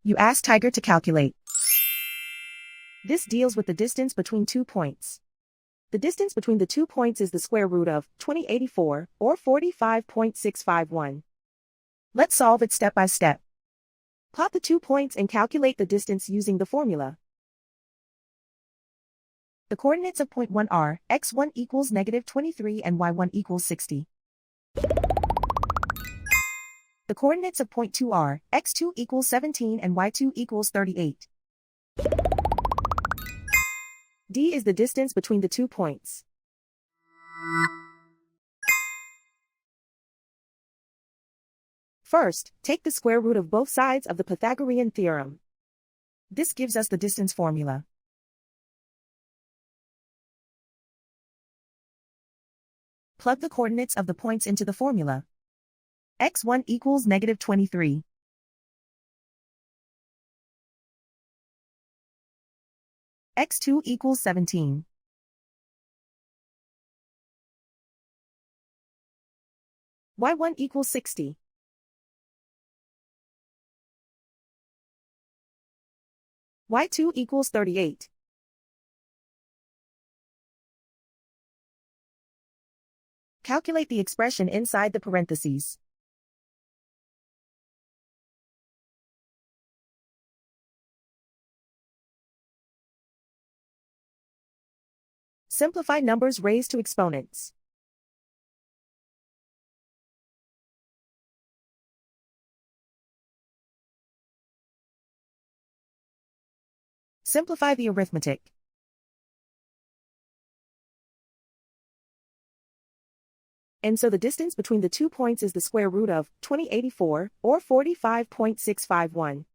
You ask Tiger to calculate. This deals with the distance between 2 points. The distance between the 2 points is the square root of 2084, or 45.651. Let's solve it step by step. Plot the 2 points and calculate the distance using the formula. The coordinates of point 1 are x1 equals -23 and y1 equals 60. The coordinates of point 2 are x2 equals 17 and y2 equals 38. D is the distance between the 2 points. First, take the square root of both sides of the Pythagorean theorem. This gives us the distance formula. Plug the coordinates of the points into the formula. x1 equals -23. x2 equals 17. y1 equals 60. y2 equals 38. Calculate the expression inside the parentheses. Simplify numbers raised to exponents. Simplify the arithmetic. And so the distance between the 2 points is the square root of 2084, or 45.651.